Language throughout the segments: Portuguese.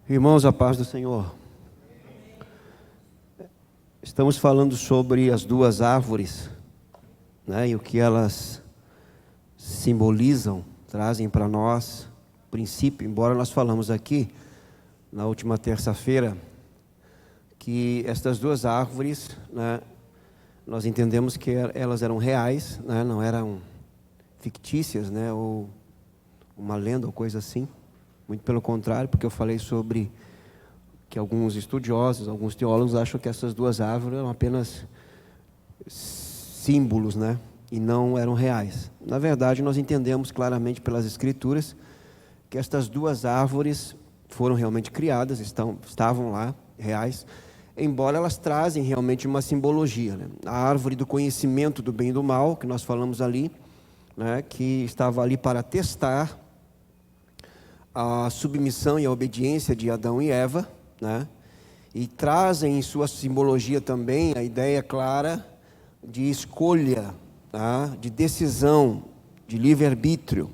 Irmãos, a paz do Senhor. Estamos falando sobre as duas árvores, né, e o que elas simbolizam, trazem para nós, princípio, embora nós falamos aqui, na última terça-feira, que estas duas árvores, né, nós entendemos que elas eram reais, né, não eram fictícias, né, ou uma lenda ou coisa assim. Muito pelo contrário, porque eu falei sobre que alguns estudiosos, alguns teólogos acham que essas duas árvores eram apenas símbolos, né? E não eram reais. Na verdade, nós entendemos claramente pelas Escrituras que estas duas árvores foram realmente criadas, estavam lá, reais, embora elas trazem realmente uma simbologia, né? A árvore do conhecimento do bem e do mal, que nós falamos ali, né? Que estava ali para testar a submissão e a obediência de Adão e Eva, né? E trazem em sua simbologia também a ideia clara de escolha, tá? De decisão, de livre-arbítrio.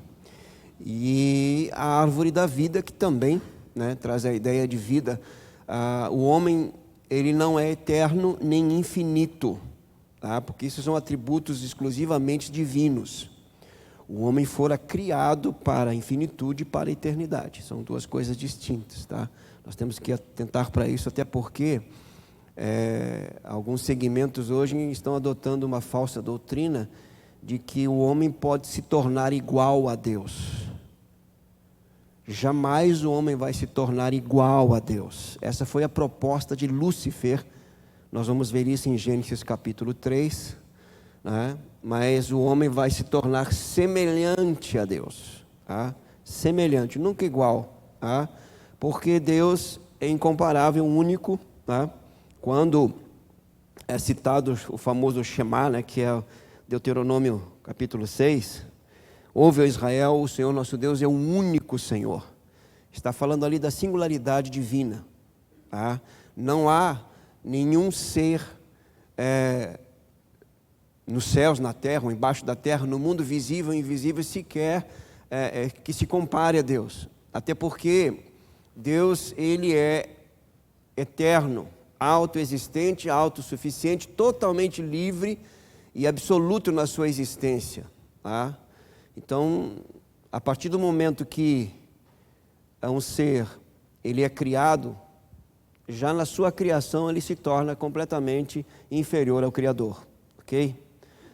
E a árvore da vida, que também, né, traz a ideia de vida. O homem, ele não é eterno nem infinito, tá? Porque isso são atributos exclusivamente divinos. O homem fora criado para a infinitude e para a eternidade. São duas coisas distintas, tá? Nós temos que atentar para isso, até porque alguns segmentos hoje estão adotando uma falsa doutrina de que o homem pode se tornar igual a Deus. Jamais o homem vai se tornar igual a Deus. Essa foi a proposta de Lúcifer. Nós vamos ver isso em Gênesis capítulo 3, né? Mas o homem vai se tornar semelhante a Deus, tá? Semelhante, nunca igual, tá? Porque Deus é incomparável, único, tá? Quando é citado o famoso Shema, né, que é Deuteronômio capítulo 6, ouve, ó Israel, o Senhor nosso Deus é o único Senhor. Está falando ali da singularidade divina, tá? Não há nenhum ser nos céus, na terra, ou embaixo da terra, no mundo visível e invisível, sequer que se compare a Deus. Até porque Deus, ele é eterno, autoexistente, autossuficiente, totalmente livre e absoluto na sua existência, tá? Então, a partir do momento que um ser, ele é criado, já na sua criação ele se torna completamente inferior ao Criador, ok?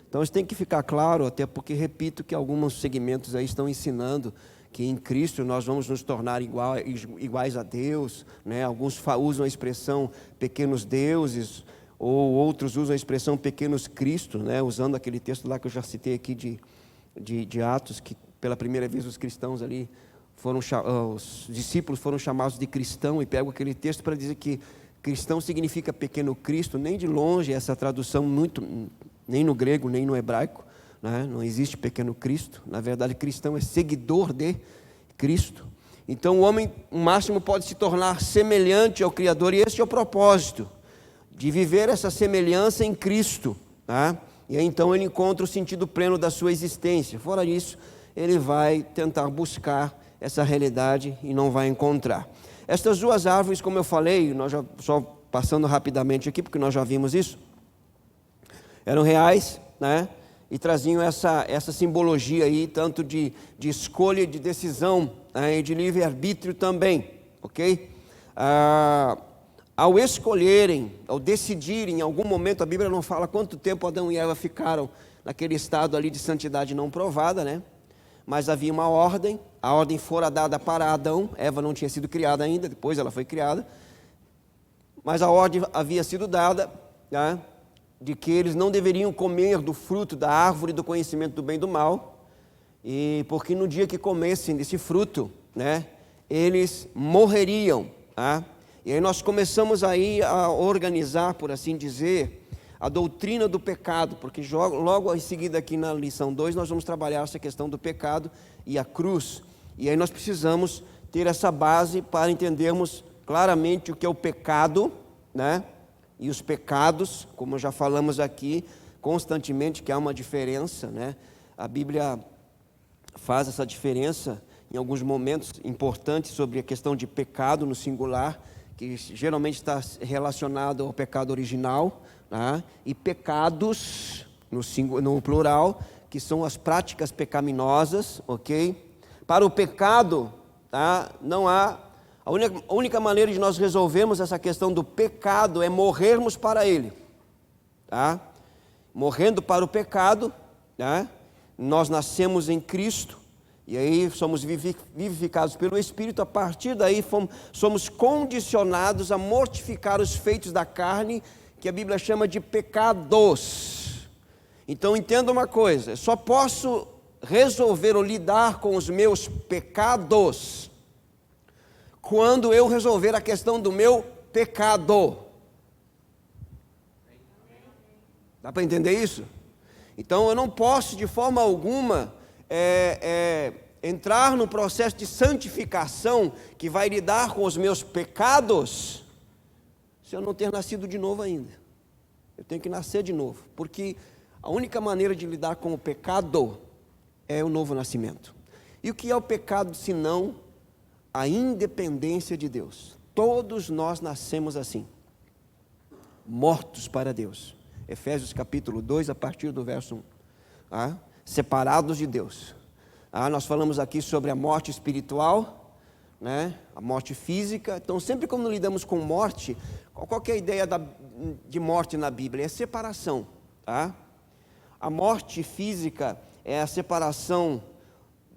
Então isso tem que ficar claro, até porque, repito, que alguns segmentos aí estão ensinando que em Cristo nós vamos nos tornar iguais a Deus, né? Alguns usam a expressão pequenos deuses, ou outros usam a expressão pequenos Cristos, né? Usando aquele texto lá que eu já citei aqui de Atos, que pela primeira vez os cristãos ali, os discípulos foram chamados de cristão, e pego aquele texto para dizer que cristão significa pequeno Cristo. Nem de longe essa tradução nem no grego, nem no hebraico, né? Não existe pequeno Cristo. Na verdade, cristão é seguidor de Cristo. Então o homem, o máximo, pode se tornar semelhante ao Criador, e esse é o propósito, de viver essa semelhança em Cristo, tá? E aí então ele encontra o sentido pleno da sua existência. Fora isso, ele vai tentar buscar essa realidade e não vai encontrar. Estas duas árvores, como eu falei, nós já só passando rapidamente aqui, porque nós já vimos isso, eram reais, né? E traziam essa simbologia aí, tanto de escolha, de decisão, né? E de livre-arbítrio também, ok? Ao escolherem, ao decidirem, em algum momento, a Bíblia não fala quanto tempo Adão e Eva ficaram naquele estado ali de santidade não provada, né? Mas havia uma ordem, a ordem fora dada para Adão. Eva não tinha sido criada ainda, depois ela foi criada, mas a ordem havia sido dada, né? De que eles não deveriam comer do fruto da árvore do conhecimento do bem e do mal, e porque no dia que comessem desse fruto, né, eles morreriam, tá? E aí nós começamos aí a organizar, por assim dizer, a doutrina do pecado, porque logo em seguida aqui na lição 2 nós vamos trabalhar essa questão do pecado e a cruz, e aí nós precisamos ter essa base para entendermos claramente o que é o pecado, né? E os pecados, como já falamos aqui constantemente, que há uma diferença, né? A Bíblia faz essa diferença em alguns momentos importantes sobre a questão de pecado no singular, que geralmente está relacionado ao pecado original, né? E pecados no plural, que são as práticas pecaminosas, ok? Para o pecado, tá? Não há... A única maneira de nós resolvermos essa questão do pecado é morrermos para ele, tá? Morrendo para o pecado, tá? Nós nascemos em Cristo, e aí somos vivificados pelo Espírito. A partir daí somos condicionados a mortificar os feitos da carne, que a Bíblia chama de pecados. Então entenda uma coisa, eu só posso resolver ou lidar com os meus pecados quando eu resolver a questão do meu pecado. Dá para entender isso? Então eu não posso de forma alguma entrar no processo de santificação que vai lidar com os meus pecados se eu não ter nascido de novo ainda. Eu tenho que nascer de novo, porque a única maneira de lidar com o pecado é o novo nascimento. E o que é o pecado senão a independência de Deus? Todos nós nascemos assim, mortos para Deus. Efésios capítulo 2, a partir do verso 1. Separados de Deus. Nós falamos aqui sobre a morte espiritual, né? A morte física. Então, sempre quando lidamos com morte, qual que é a ideia de morte na Bíblia? É separação. Tá? A morte física é a separação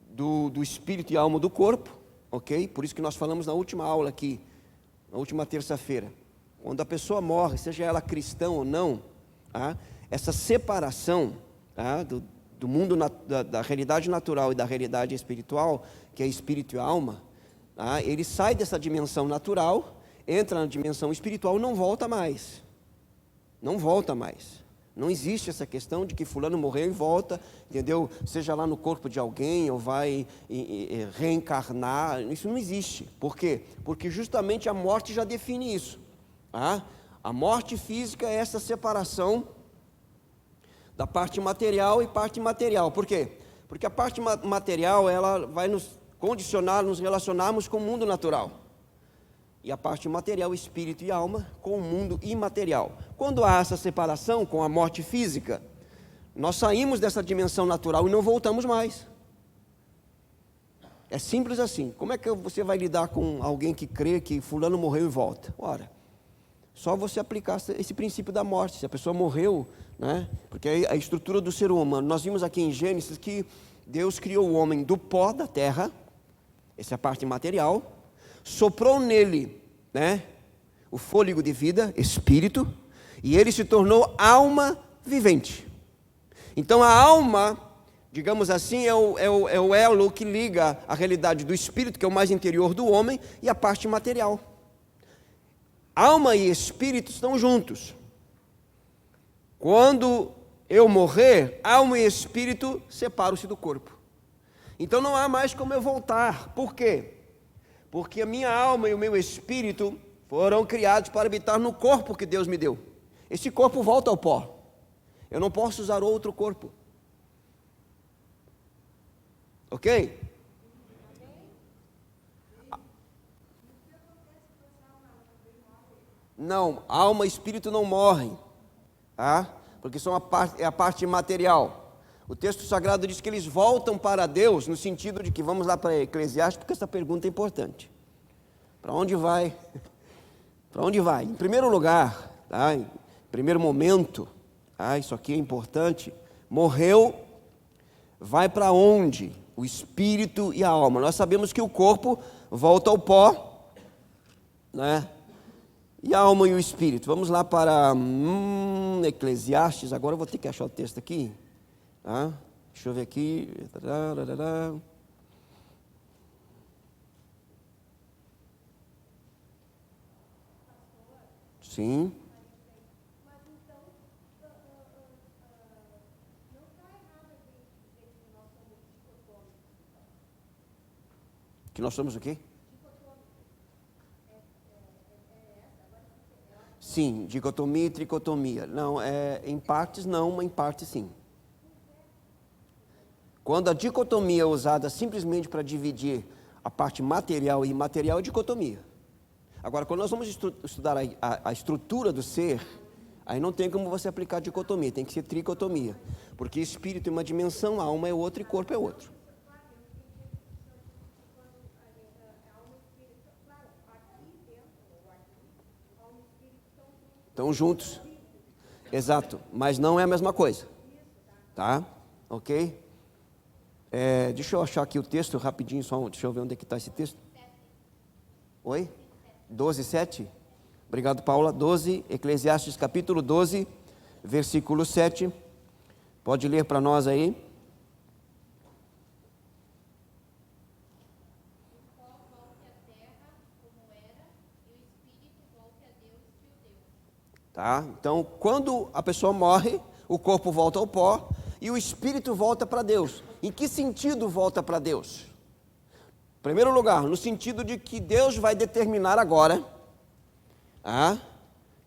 do espírito e alma do corpo, ok? Por isso que nós falamos na última aula aqui, na última terça-feira. Quando a pessoa morre, seja ela cristã ou não, essa separação do mundo, da realidade natural e da realidade espiritual, que é espírito e alma, ele sai dessa dimensão natural, entra na dimensão espiritual e não volta mais. Não volta mais. Não existe essa questão de que fulano morreu e volta, entendeu? Seja lá no corpo de alguém ou vai reencarnar. Isso não existe. Por quê? Porque justamente a morte já define isso. A morte física é essa separação da parte material e parte imaterial. Por quê? Porque a parte material ela vai nos condicionar, nos relacionarmos com o mundo natural. E a parte material, espírito e alma, com o mundo imaterial. Quando há essa separação com a morte física, nós saímos dessa dimensão natural e não voltamos mais. É simples assim. Como é que você vai lidar com alguém que crê que fulano morreu e volta? Ora, só você aplicar esse princípio da morte. Se a pessoa morreu, né? Porque a estrutura do ser humano, nós vimos aqui em Gênesis que Deus criou o homem do pó da terra, essa é a parte material, soprou nele, né, o fôlego de vida, espírito, e ele se tornou alma vivente. Então a alma, digamos assim, é o elo que liga a realidade do espírito, que é o mais interior do homem, e a parte material. Alma e espírito estão juntos. Quando eu morrer, alma e espírito separam-se do corpo. Então não há mais como eu voltar. Por quê? Porque a minha alma e o meu espírito foram criados para habitar no corpo que Deus me deu. Esse corpo volta ao pó. Eu não posso usar outro corpo. Ok? Não, alma e espírito não morrem, tá? Porque são é a parte material. O texto sagrado diz que eles voltam para Deus, no sentido de que, vamos lá para Eclesiastes, porque essa pergunta é importante. Para onde vai? Para onde vai? Em primeiro lugar, tá? Em primeiro momento, tá? Isso aqui é importante, morreu, vai para onde? O espírito e a alma. Nós sabemos que o corpo volta ao pó, né? E a alma e o espírito. Vamos lá para Eclesiastes. Agora eu vou ter que achar o texto aqui. Deixa eu ver aqui. Sim. Que nós somos o quê? Sim, dicotomia e tricotomia. Não, em partes não, mas em partes sim. Quando a dicotomia é usada simplesmente para dividir a parte material e imaterial, é dicotomia. Agora, quando nós vamos estudar a estrutura do ser, aí não tem como você aplicar dicotomia, tem que ser tricotomia. Porque espírito é uma dimensão, alma é outra e corpo é outro. Estão juntos. Exato, mas não é a mesma coisa. Tá? Ok? Deixa eu achar aqui o texto rapidinho, deixa eu ver onde é que está esse texto. Oi? 12, 7? Obrigado, Paula. 12, Eclesiastes capítulo 12, versículo 7. Pode ler para nós aí. Tá? Então, quando a pessoa morre, o corpo volta ao pó e o espírito volta para Deus. Em que sentido volta para Deus? Em primeiro lugar, no sentido de que Deus vai determinar agora,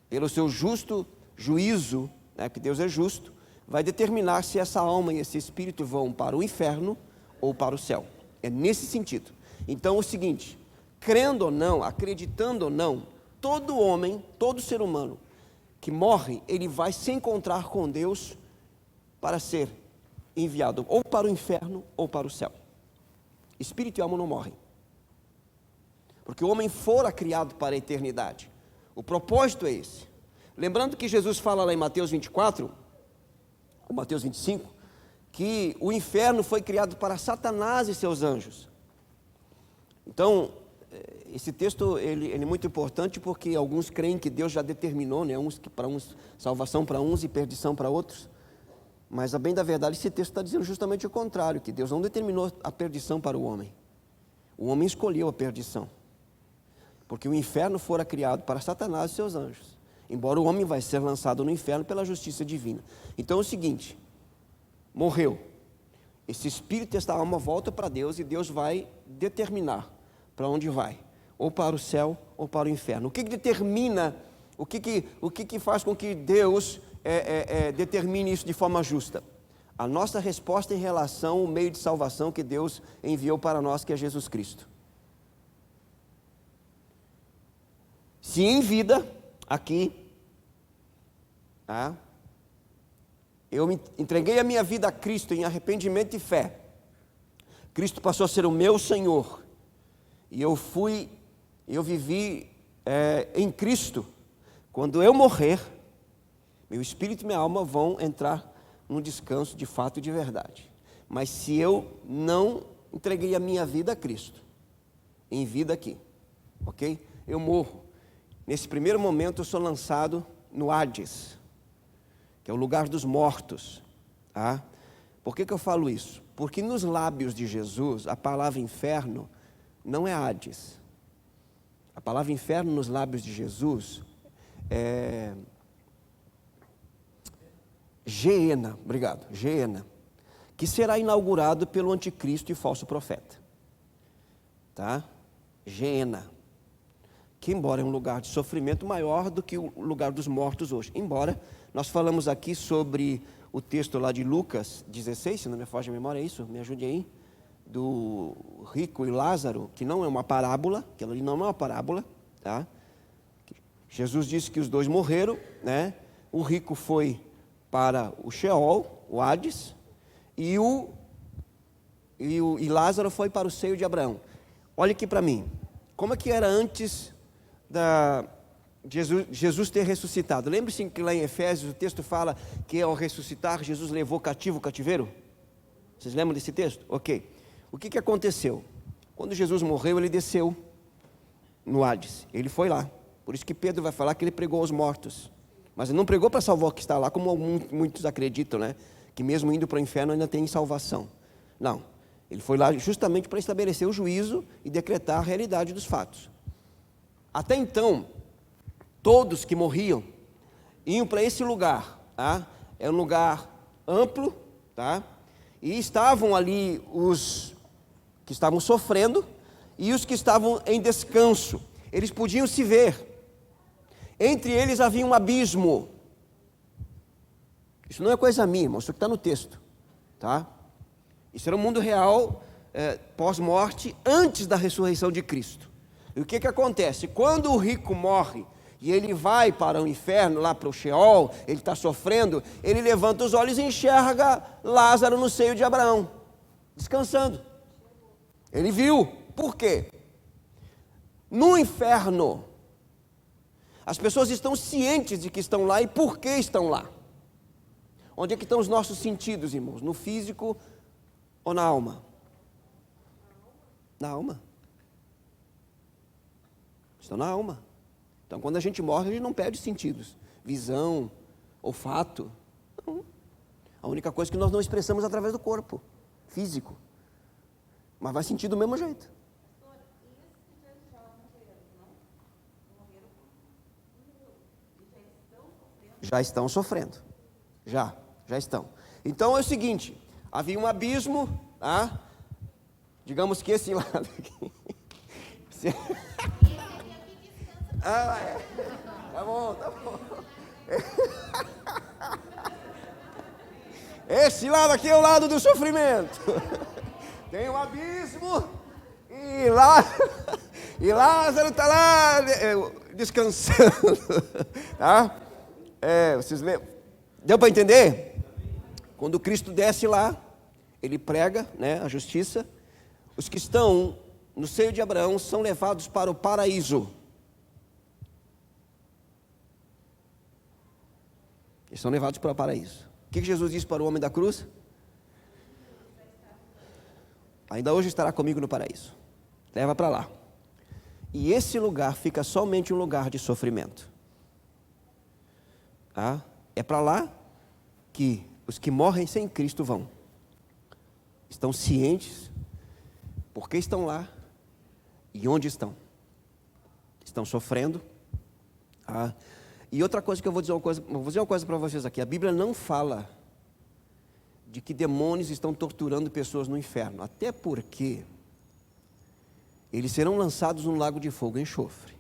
pelo seu justo juízo, que Deus é justo, vai determinar se essa alma e esse espírito vão para o inferno ou para o céu. É nesse sentido. Então, é o seguinte, crendo ou não, acreditando ou não, todo homem, todo ser humano que morre, ele vai se encontrar com Deus para ser enviado ou para o inferno ou para o céu. Espírito e alma não morrem, porque o homem fora criado para a eternidade. O propósito é esse. Lembrando que Jesus fala lá em Mateus 24, ou Mateus 25, que o inferno foi criado para Satanás e seus anjos. Então, esse texto ele é muito importante porque alguns creem que Deus já determinou, né, salvação para uns e perdição para outros. Mas, a bem da verdade, esse texto está dizendo justamente o contrário, que Deus não determinou a perdição para o homem. O homem escolheu a perdição. Porque o inferno fora criado para Satanás e seus anjos. Embora o homem vai ser lançado no inferno pela justiça divina. Então é o seguinte, morreu. Esse espírito, essa alma volta para Deus e Deus vai determinar para onde vai. Ou para o céu ou para o inferno. O que determina, o que faz com que Deus determine isso de forma justa? A nossa resposta em relação ao meio de salvação que Deus enviou para nós, que é Jesus Cristo. Se em vida, aqui, eu entreguei a minha vida a Cristo em arrependimento e fé, Cristo passou a ser o meu Senhor, e eu vivi em Cristo. Quando eu morrer, meu espírito e minha alma vão entrar num descanso de fato e de verdade. Mas se eu não entreguei a minha vida a Cristo, em vida aqui, ok? Eu morro. Nesse primeiro momento eu sou lançado no Hades, que é o lugar dos mortos. Por que eu falo isso? Porque nos lábios de Jesus, a palavra inferno não é Hades. A palavra inferno nos lábios de Jesus é Geena, obrigado, Geena, que será inaugurado pelo anticristo e falso profeta. Tá? Geena, que embora é um lugar de sofrimento maior do que o lugar dos mortos hoje. Embora, nós falamos aqui sobre o texto lá de Lucas 16, se não me foge a memória, é isso? Me ajude aí. Do rico e Lázaro, que não é uma parábola, aquilo ali não é uma parábola, tá? Jesus disse que os dois morreram, né? O rico foi para o Sheol, o Hades, e Lázaro foi para o seio de Abraão. Olha aqui para mim, como é que era antes Jesus ter ressuscitado? Lembre-se que lá em Efésios o texto fala que ao ressuscitar Jesus levou cativo o cativeiro. Vocês lembram desse texto? Ok. O que aconteceu? Quando Jesus morreu, ele desceu no Hades. Ele foi lá. Por isso que Pedro vai falar que ele pregou aos mortos. Mas ele não pregou para salvar o que está lá, como muitos acreditam, né? Que mesmo indo para o inferno ainda tem salvação. Não. Ele foi lá justamente para estabelecer o juízo e decretar a realidade dos fatos. Até então, todos que morriam iam para esse lugar. É um lugar amplo, tá? E estavam ali os que estavam sofrendo e os que estavam em descanso. Eles podiam se ver. Entre eles havia um abismo. Isso não é coisa minha, irmão, isso que está no texto, tá? Isso era um mundo real, pós-morte, antes da ressurreição de Cristo. E o que acontece? Quando o rico morre e ele vai para o inferno, lá para o Sheol, ele está sofrendo, ele levanta os olhos e enxerga Lázaro no seio de Abraão, descansando. Ele viu. Por quê? No inferno, as pessoas estão cientes de que estão lá e por que estão lá. Onde é que estão os nossos sentidos, irmãos? No físico ou na alma? Na alma. Estão na alma. Então, quando a gente morre, a gente não perde sentidos. Visão, olfato. Não. A única coisa que nós não expressamos é através do corpo físico. Mas vai sentir do mesmo jeito. Já estão sofrendo. Já estão. Então é o seguinte, havia um abismo, tá? Digamos que esse lado aqui. Tá bom. Esse lado aqui é o lado do sofrimento. Tem um abismo e Lázaro está lá descansando, tá? Vocês lembram? Deu para entender? Quando Cristo desce lá, ele prega, né, a justiça. Os que estão no seio de Abraão são levados para o paraíso. Eles são levados para o paraíso. O que Jesus disse para o homem da cruz? Ainda hoje estará comigo no paraíso. Leva para lá. E esse lugar fica somente um lugar de sofrimento. Tá? É para lá que os que morrem sem Cristo vão. Estão cientes por que estão lá e onde estão. Estão sofrendo. Tá? E outra coisa que vou dizer uma coisa para vocês aqui. A Bíblia não fala de que demônios estão torturando pessoas no inferno. Até porque eles serão lançados num lago de fogo e enxofre.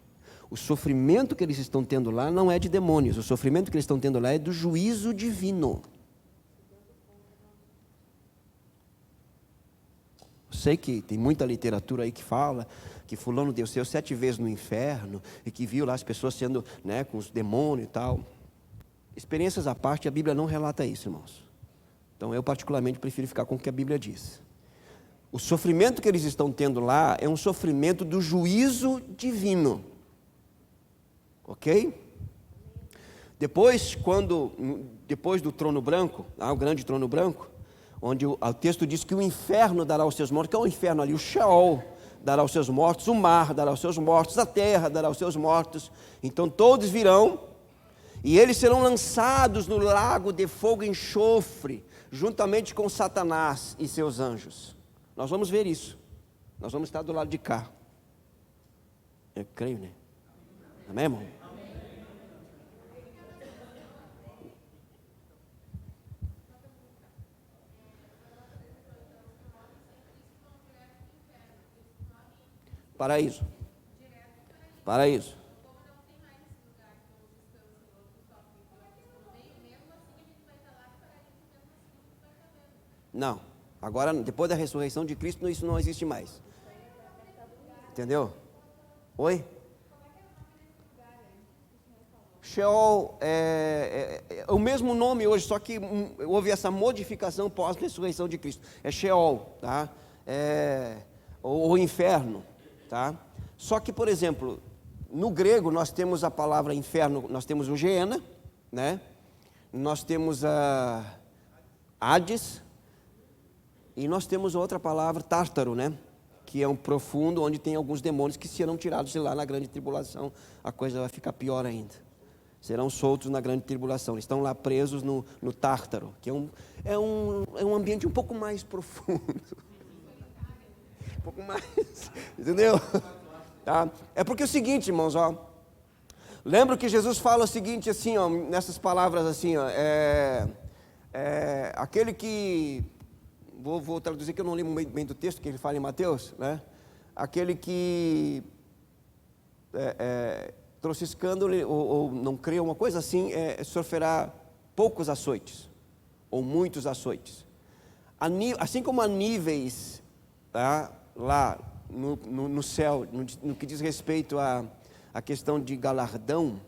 O sofrimento que eles estão tendo lá não é de demônios. O sofrimento que eles estão tendo lá é do juízo divino. Eu sei que tem muita literatura aí que fala que fulano desceu 7 vezes no inferno e que viu lá as pessoas sendo, né, com os demônios e tal. Experiências à parte, a Bíblia não relata isso, irmãos. Então eu particularmente prefiro ficar com o que a Bíblia diz. O sofrimento que eles estão tendo lá é um sofrimento do juízo divino. Ok? Depois do trono branco, o grande trono branco, onde o texto diz que o inferno dará aos seus mortos, que é o inferno ali, o Sheol dará aos seus mortos, o mar dará aos seus mortos, a terra dará aos seus mortos. Então todos virão e eles serão lançados no lago de fogo e enxofre, juntamente com Satanás e seus anjos. Nós vamos ver isso. Nós vamos estar do lado de cá. Eu creio, né? Amém, irmão? Paraíso. Paraíso. Não. Agora, depois da ressurreição de Cristo, isso não existe mais. Entendeu? Oi? Sheol é o mesmo nome hoje, só que houve essa modificação pós-ressurreição de Cristo. É Sheol, tá? O inferno, tá? Só que, por exemplo, no grego nós temos a palavra inferno, nós temos o Geena, né? Nós temos a Hades, e nós temos outra palavra, Tártaro, né? Que é um profundo onde tem alguns demônios que serão tirados de lá na grande tribulação. A coisa vai ficar pior ainda. Serão soltos na grande tribulação. Eles estão lá presos no Tártaro, que é um ambiente um pouco mais profundo. Um pouco mais, entendeu? Tá? É porque é o seguinte, irmãos, ó. Lembra que Jesus fala o seguinte, assim, ó, nessas palavras assim, ó, aquele que... Vou traduzir que eu não lembro bem do texto que ele fala em Mateus, né? Aquele que trouxe escândalo ou não creu, uma coisa assim, sofrerá poucos açoites, ou muitos açoites. assim como há níveis, tá, lá no céu, no que diz respeito à questão de galardão,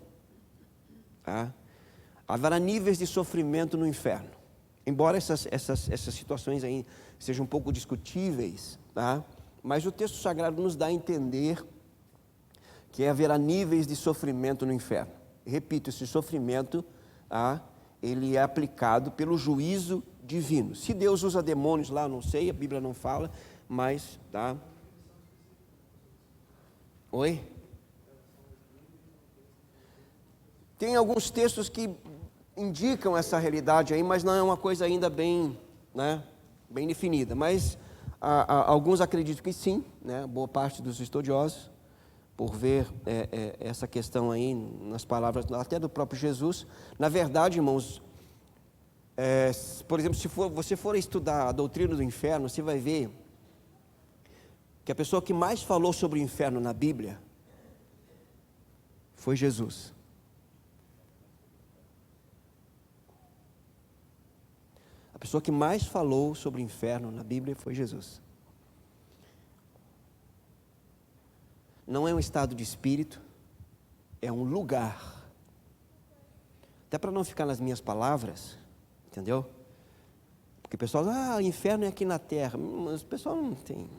tá, haverá níveis de sofrimento no inferno. Embora essas situações aí sejam um pouco discutíveis, tá, mas o texto sagrado nos dá a entender que haverá níveis de sofrimento no inferno. Repito, esse sofrimento, tá, ele é aplicado pelo juízo divino. Se Deus usa demônios lá, não sei, a Bíblia não fala, mas, tá? Oi? Tem alguns textos que indicam essa realidade aí, mas não é uma coisa ainda bem, né, bem definida. Mas alguns acreditam que sim, né, boa parte dos estudiosos, por ver essa questão aí nas palavras até do próprio Jesus. Na verdade, irmãos, por exemplo, se você for estudar a doutrina do inferno, você vai ver que a pessoa que mais falou sobre o inferno na Bíblia foi Jesus. A pessoa que mais falou sobre o inferno na Bíblia foi Jesus. Não é um estado de espírito, é um lugar. Até para não ficar nas minhas palavras, entendeu? Porque o pessoal diz, o inferno é aqui na terra. Mas o pessoal não tem.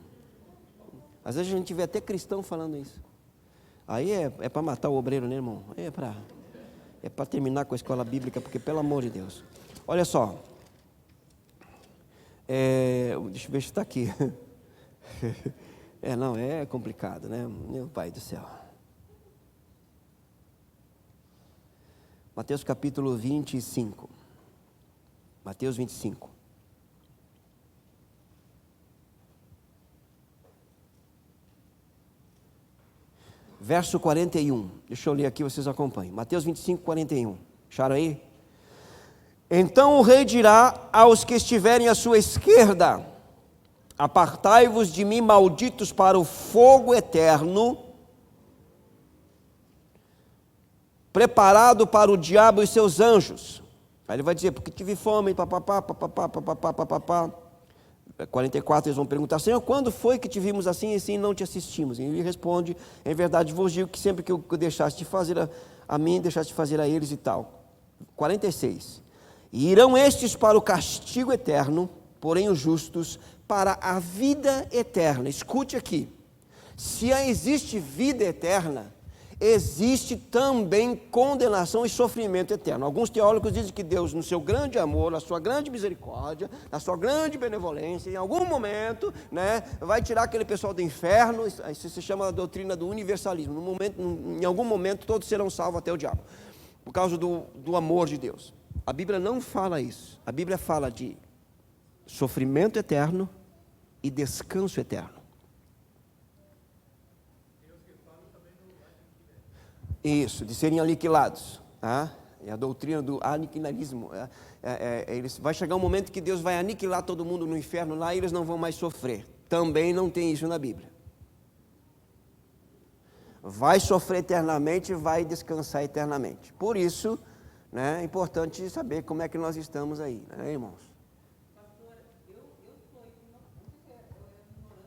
Às vezes a gente vê até cristão falando isso. Aí é para matar o obreiro, né, irmão? Aí é para terminar com a escola bíblica, porque pelo amor de Deus. Olha só. Deixa eu ver se está aqui. Não, é complicado, né? Meu Pai do céu. Mateus capítulo 25. Mateus 25. Verso 41. Deixa eu ler aqui, vocês acompanhem. Mateus 25, 41. Acharam aí? Então o rei dirá aos que estiverem à sua esquerda: apartai-vos de mim, malditos, para o fogo eterno, preparado para o diabo e seus anjos. Aí ele vai dizer, porque tive fome, papapá, papapá, papapá, papapá. 44, eles vão perguntar, Senhor, quando foi que te vimos assim e assim não te assistimos? E ele responde, em verdade vos digo que sempre que eu deixaste de fazer a mim, deixaste de fazer a eles e tal. 46, e irão estes para o castigo eterno, porém os justos para a vida eterna. Escute aqui, se existe vida eterna, existe também condenação e sofrimento eterno. Alguns teólogos dizem que Deus, no seu grande amor, na sua grande misericórdia, na sua grande benevolência, em algum momento, né, vai tirar aquele pessoal do inferno. Isso se chama a doutrina do universalismo. Em algum momento todos serão salvos, até o diabo, por causa do amor de Deus. A Bíblia não fala isso. A Bíblia fala de sofrimento eterno e descanso eterno. Isso, de serem aniquilados. Tá? É a doutrina do aniquilarismo. Vai chegar um momento que Deus vai aniquilar todo mundo no inferno lá e eles não vão mais sofrer. Também não tem isso na Bíblia. Vai sofrer eternamente, vai descansar eternamente. Por isso, né, é importante saber como é que nós estamos aí, né, irmãos? Pastor, eu sou ignorante,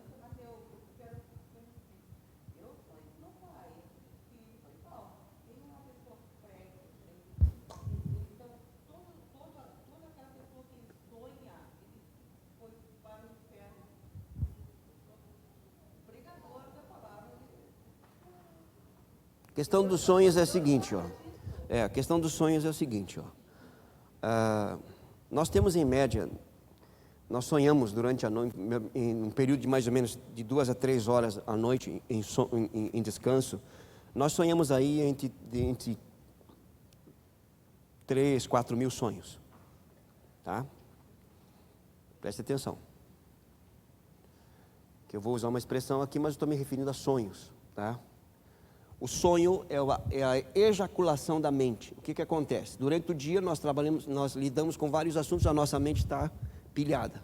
mas eu quero eu sou ignorante. Pessoal, tem uma pessoa que prega, então toda aquela pessoa que sonha, ele foi para o inferno, pregador da palavra de Deus. A questão dos sonhos é a seguinte, ó. A questão dos sonhos é o seguinte, ó. Nós temos em média, nós sonhamos durante a noite, em um período de mais ou menos de 2 a 3 horas à noite em descanso, nós sonhamos aí entre 3, 4 mil sonhos, tá? Preste atenção, que eu vou usar uma expressão aqui, mas eu estou me referindo a sonhos, tá? O sonho é a ejaculação da mente. O que acontece? Durante o dia nós lidamos com vários assuntos, a nossa mente está pilhada.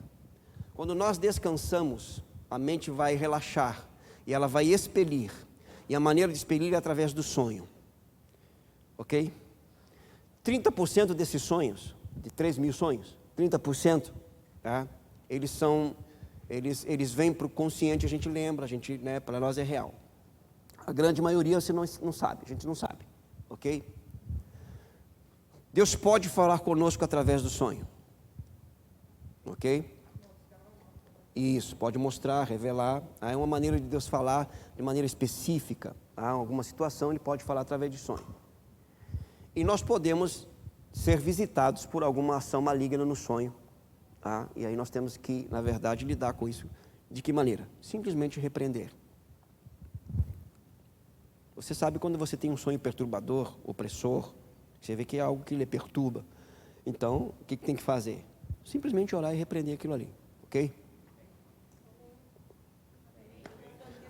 Quando nós descansamos, a mente vai relaxar e ela vai expelir. E a maneira de expelir é através do sonho. Ok? 30% desses sonhos, de 3 mil sonhos, 30%, tá? eles vêm para o consciente, a gente lembra, né, para nós é real. A grande maioria você não sabe, a gente não sabe, ok? Deus pode falar conosco através do sonho, ok? Isso, pode mostrar, revelar. É uma maneira de Deus falar de maneira específica. Alguma situação Ele pode falar através de sonho. E nós podemos ser visitados por alguma ação maligna no sonho. E aí nós temos que, na verdade, lidar com isso. De que maneira? Simplesmente repreender. Você sabe quando você tem um sonho perturbador, opressor, você vê que é algo que lhe perturba. Então, o que tem que fazer? Simplesmente orar e repreender aquilo ali, ok?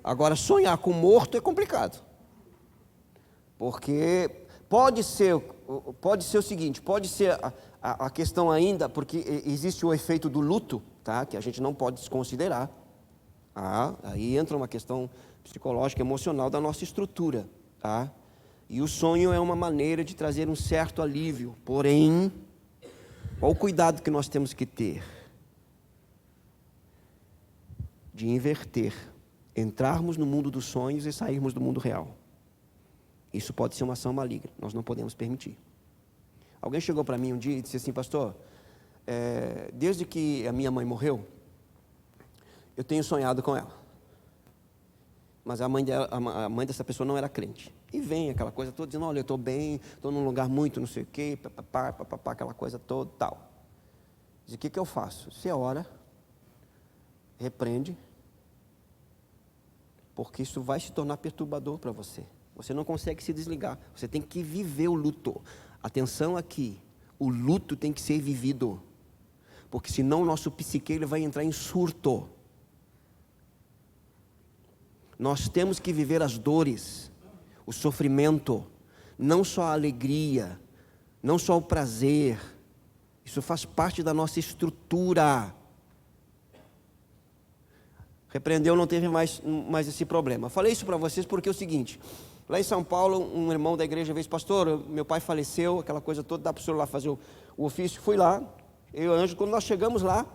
Agora, sonhar com morto é complicado. Porque pode ser o seguinte, pode ser a questão ainda, porque existe o efeito do luto, tá? Que a gente não pode desconsiderar. Aí entra uma questão psicológica, emocional da nossa estrutura, tá? E o sonho é uma maneira de trazer um certo alívio. Porém, qual o cuidado que nós temos que ter? De inverter. Entrarmos no mundo dos sonhos e sairmos do mundo real. Isso pode ser uma ação maligna, nós não podemos permitir. Alguém chegou para mim um dia e disse assim: pastor, desde que a minha mãe morreu, eu tenho sonhado com ela. Mas a mãe dessa pessoa não era crente. E vem aquela coisa toda, dizendo: olha, eu estou bem, estou num lugar muito não sei o quê, papapá, aquela coisa toda, tal. Diz: o que eu faço? Você ora, repreende, porque isso vai se tornar perturbador para você. Você não consegue se desligar. Você tem que viver o luto. Atenção aqui. O luto tem que ser vivido. Porque senão o nosso psique ele vai entrar em surto. Nós temos que viver as dores, o sofrimento, não só a alegria, não só o prazer. Isso faz parte da nossa estrutura. Repreendeu, não teve mais esse problema. Falei isso para vocês porque é o seguinte: lá em São Paulo, um irmão da igreja veio: pastor, meu pai faleceu, aquela coisa toda, dá para o senhor lá fazer o ofício? Fui lá, eu e o Ângelo. Quando nós chegamos lá,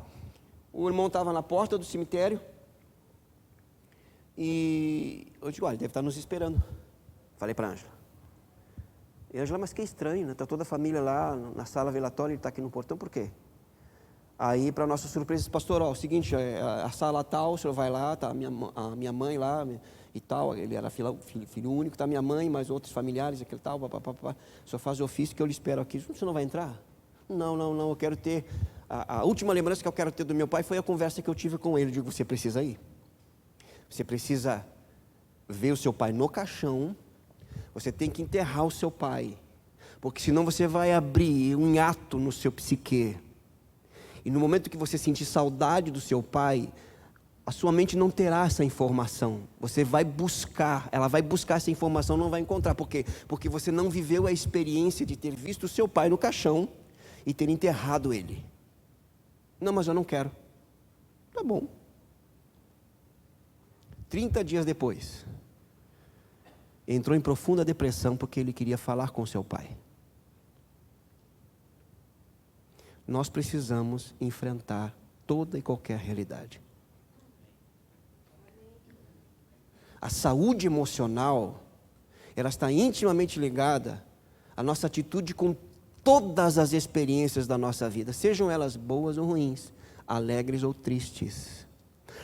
o irmão estava na porta do cemitério, e eu digo: olha, ele deve estar nos esperando. Falei para a Ângela. E a Ângela: mas que estranho, né? Está toda a família lá na sala velatória, ele está aqui no portão, por quê? Aí, para nossa surpresa, disse: pastor, o seguinte, a sala tal, o senhor vai lá, está a minha mãe lá e tal, ele era filho único, está minha mãe, mais outros familiares, aquele tal, papapá, o senhor faz o ofício que eu lhe espero aqui. O senhor não vai entrar? Não, eu quero ter, a última lembrança que eu quero ter do meu pai foi a conversa que eu tive com ele. Eu digo: você precisa ir, você precisa ver o seu pai no caixão, você tem que enterrar o seu pai, porque senão você vai abrir um hiato no seu psique. E no momento que você sentir saudade do seu pai, a sua mente não terá essa informação. Você vai buscar, ela vai buscar essa informação, não vai encontrar. Por quê? Porque você não viveu a experiência de ter visto o seu pai no caixão e ter enterrado ele. Não, mas eu não quero. Tá bom. 30 dias depois, entrou em profunda depressão porque ele queria falar com seu pai. Nós precisamos enfrentar toda e qualquer realidade. A saúde emocional, ela está intimamente ligada à nossa atitude com todas as experiências da nossa vida, sejam elas boas ou ruins, alegres ou tristes.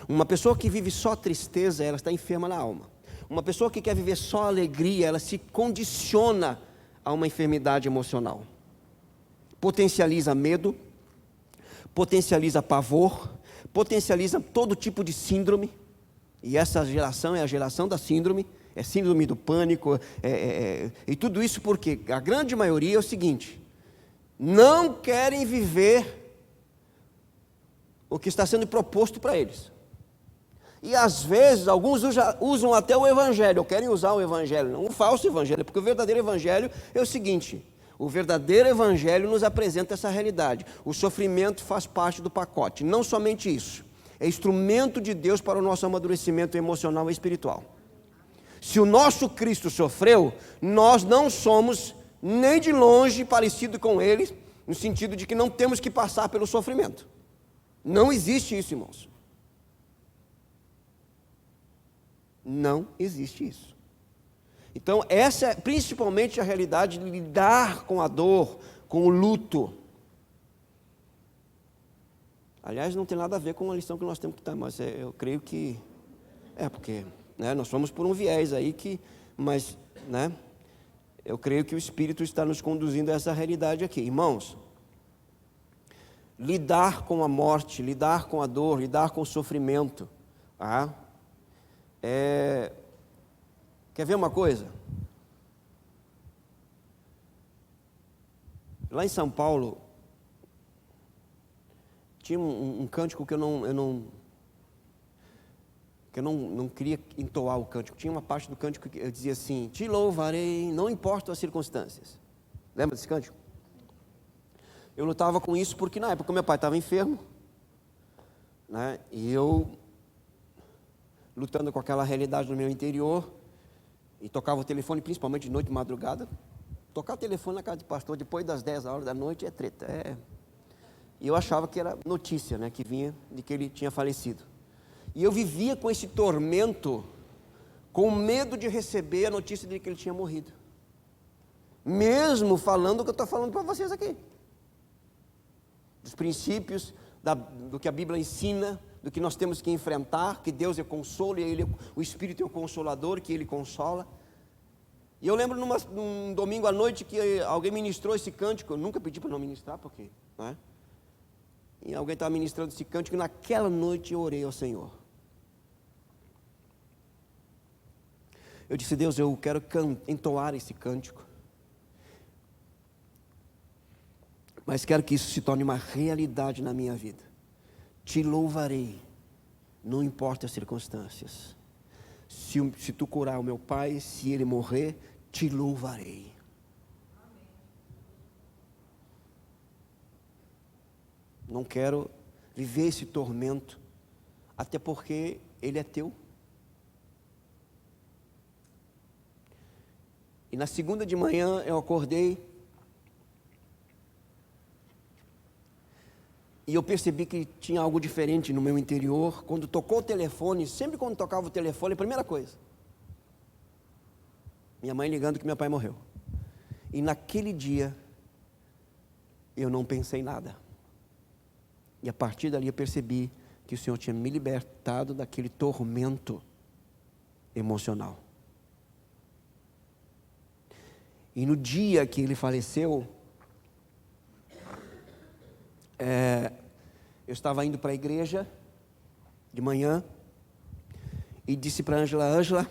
Uma pessoa que vive só tristeza, ela está enferma na alma. Uma pessoa que quer viver só alegria, ela se condiciona a uma enfermidade emocional. Potencializa medo, potencializa pavor, potencializa todo tipo de síndrome. E essa geração é a geração da síndrome, é síndrome do pânico, e tudo isso porque a grande maioria é o seguinte: não querem viver o que está sendo proposto para eles. E às vezes, alguns usam até o evangelho, ou querem usar o evangelho, não o falso evangelho, porque o verdadeiro evangelho é o seguinte: o verdadeiro evangelho nos apresenta essa realidade. O sofrimento faz parte do pacote. Não somente isso, é instrumento de Deus para o nosso amadurecimento emocional e espiritual. Se o nosso Cristo sofreu, nós não somos nem de longe parecido com Ele, no sentido de que não temos que passar pelo sofrimento. Não existe isso, irmãos. Não existe isso. Então, essa é principalmente a realidade de lidar com a dor, com o luto. Aliás, não tem nada a ver com a lição que nós temos que estar, mas eu creio que porque nós fomos por um viés aí mas eu creio que o Espírito está nos conduzindo a essa realidade aqui. Irmãos, lidar com a morte, lidar com a dor, lidar com o sofrimento, quer ver uma coisa? Lá em São Paulo, tinha um cântico que eu não queria entoar o cântico. Tinha uma parte do cântico que eu dizia assim: te louvarei, não importa as circunstâncias. Lembra desse cântico? Eu lutava com isso porque na época meu pai estava enfermo, e eu lutando com aquela realidade no meu interior, e tocava o telefone principalmente de noite e madrugada. Tocar o telefone na casa de pastor depois das 10 horas da noite é treta. E eu achava que era notícia, que vinha de que ele tinha falecido. E eu vivia com esse tormento, com medo de receber a notícia de que ele tinha morrido. Mesmo falando o que eu estou falando para vocês aqui. Dos princípios, do que a Bíblia ensina, do que nós temos que enfrentar, que Deus é consolo, e o Espírito é o consolador, que Ele consola. E eu lembro num domingo à noite que alguém ministrou esse cântico. Eu nunca pedi para não ministrar, porque e alguém estava ministrando esse cântico, e naquela noite eu orei ao Senhor. Eu disse: Deus, eu quero entoar esse cântico, mas quero que isso se torne uma realidade na minha vida. Te louvarei, não importa as circunstâncias. Se tu curar o meu pai, se ele morrer, te louvarei. Não quero viver esse tormento, até porque ele é teu. E na segunda de manhã eu acordei e eu percebi que tinha algo diferente no meu interior. Quando tocou o telefone, sempre quando tocava o telefone, a primeira coisa, minha mãe ligando que meu pai morreu. E naquele dia eu não pensei nada. E a partir dali eu percebi que o Senhor tinha me libertado daquele tormento emocional. E no dia que ele faleceu, eu estava indo para a igreja de manhã e disse para Ângela,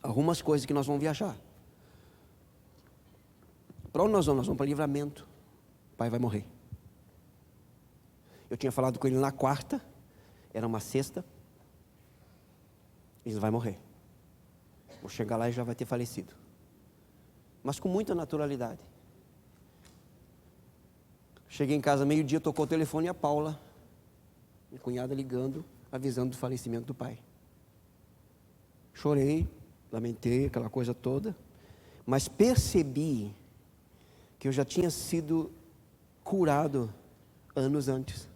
arruma as coisas que nós vamos viajar. Para onde nós vamos? Nós vamos para Livramento. O pai vai morrer. Eu tinha falado com ele na quarta, era uma sexta. Ele vai morrer. Vou chegar lá e já vai ter falecido. Mas com muita naturalidade. Cheguei em casa meio-dia, tocou o telefone, e a Paula, minha cunhada, ligando, avisando do falecimento do pai. Chorei, lamentei, aquela coisa toda, mas percebi que eu já tinha sido curado anos antes.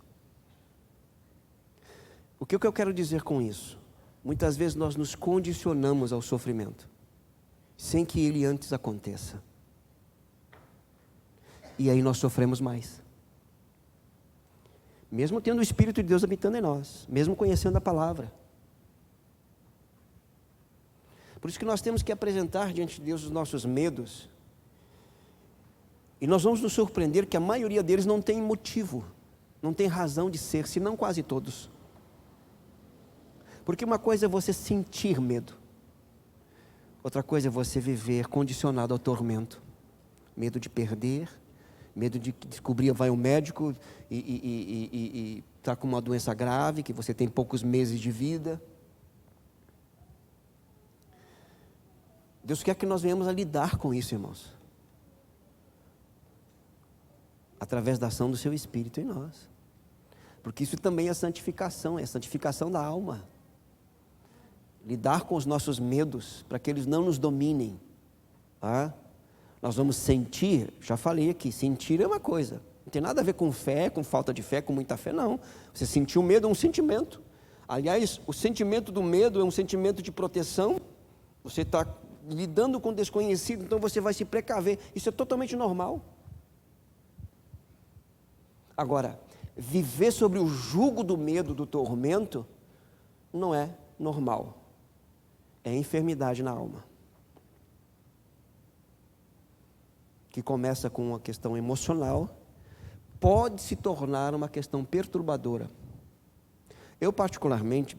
O que eu quero dizer com isso? Muitas vezes nós nos condicionamos ao sofrimento, sem que ele antes aconteça. E aí nós sofremos mais. Mesmo tendo o Espírito de Deus habitando em nós, mesmo conhecendo a palavra. Por isso que nós temos que apresentar diante de Deus os nossos medos. E nós vamos nos surpreender que a maioria deles não tem motivo, não tem razão de ser, se não quase todos. Porque uma coisa é você sentir medo, outra coisa é você viver condicionado ao tormento. Medo de perder, medo de descobrir, vai ao médico e está com uma doença grave, que você tem poucos meses de vida. Deus quer que nós venhamos a lidar com isso, irmãos, através da ação do seu Espírito em nós, porque isso também é santificação, é a santificação da alma. Lidar com os nossos medos, para que eles não nos dominem. Nós vamos sentir, já falei aqui, sentir é uma coisa, Não tem nada a ver com fé, com falta de fé, com muita fé, não. Você sentiu medo é um sentimento. Aliás, o sentimento do medo é um sentimento de proteção. Você está lidando com o desconhecido, então você vai se precaver. Isso é totalmente normal. Agora, viver sobre o jugo do medo, do tormento, não é normal. É enfermidade na alma. Que começa com uma questão emocional, pode se tornar uma questão perturbadora. Eu, particularmente,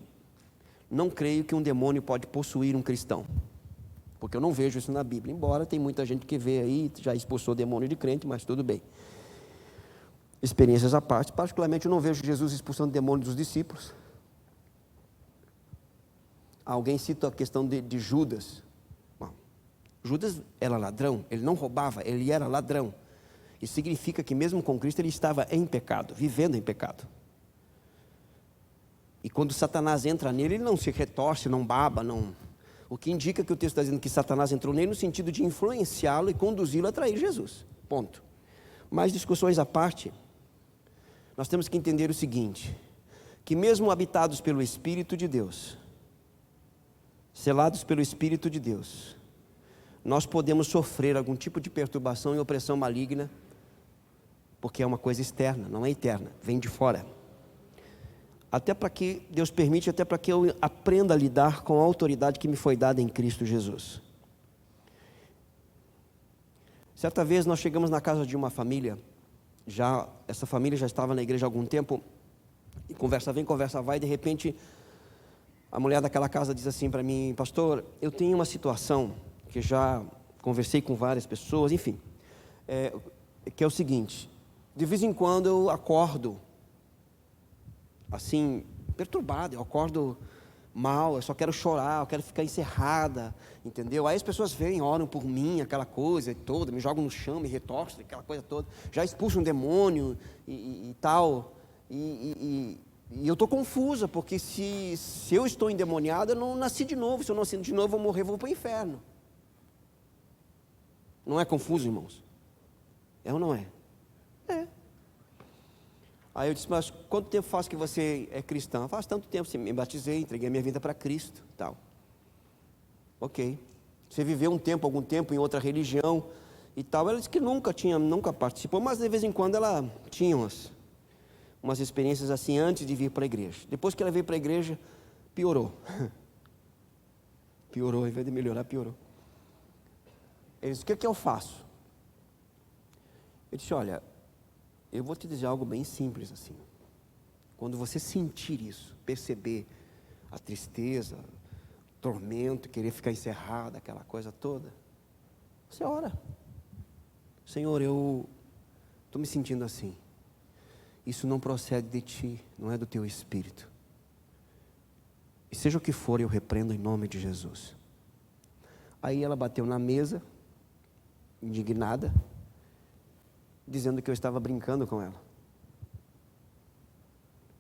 não creio que um demônio pode possuir um cristão, porque eu não vejo isso na Bíblia, embora tem muita gente que vê aí, já expulsou demônio de crente, mas tudo bem. Experiências à parte, particularmente eu não vejo Jesus expulsando demônios dos discípulos. Alguém cita a questão de Judas. Bom, Judas era ladrão, ele não roubava, ele era ladrão. Isso significa que mesmo com Cristo ele estava em pecado, vivendo em pecado. E quando Satanás entra nele, ele não se retorce, não baba, não. O que indica que o texto está dizendo que Satanás entrou nele no sentido de influenciá-lo e conduzi-lo a trair Jesus. Ponto. Mas discussões à parte, nós temos que entender o seguinte, que mesmo habitados pelo Espírito de Deus, selados pelo Espírito de Deus, nós podemos sofrer algum tipo de perturbação e opressão maligna, porque é uma coisa externa, não é eterna, vem de fora. Até para que Deus permite, até para que eu aprenda a lidar com a autoridade que me foi dada em Cristo Jesus. Certa vez nós chegamos na casa de uma família, essa família já estava na igreja há algum tempo, e conversa vem, conversa vai, de repente a mulher daquela casa diz assim para mim: pastor, eu tenho uma situação que já conversei com várias pessoas, enfim, que é o seguinte, de vez em quando eu acordo assim, perturbado, eu acordo mal, eu só quero chorar, eu quero ficar encerrada, entendeu? Aí as pessoas vêm, oram por mim, aquela coisa toda, me jogam no chão, me retorcem, aquela coisa toda, já expulsam um demônio e tal, e eu estou confusa, porque se eu estou endemoniada, eu não nasci de novo, se eu não nasci de novo, eu vou morrer, vou para o inferno. Não é confuso, irmãos? É ou não é? É. Aí eu disse: mas quanto tempo faz que você é cristã? Faz tanto tempo, me batizei, entreguei a minha vida para Cristo, tal. Ok. Você viveu algum tempo em outra religião e tal. Ela disse que nunca participou, mas de vez em quando ela tinha umas experiências assim antes de vir para a igreja. Depois que ela veio para a igreja, piorou. Piorou, em vez de melhorar, piorou. Ele disse: o que eu faço? Eu disse: olha, eu vou te dizer algo bem simples assim. Quando você sentir isso, perceber a tristeza, o tormento, querer ficar encerrado, aquela coisa toda, você ora. Senhor, eu estou me sentindo assim. Isso não procede de ti, não é do teu espírito. E seja o que for, eu repreendo em nome de Jesus. Aí ela bateu na mesa, indignada, dizendo que eu estava brincando com ela,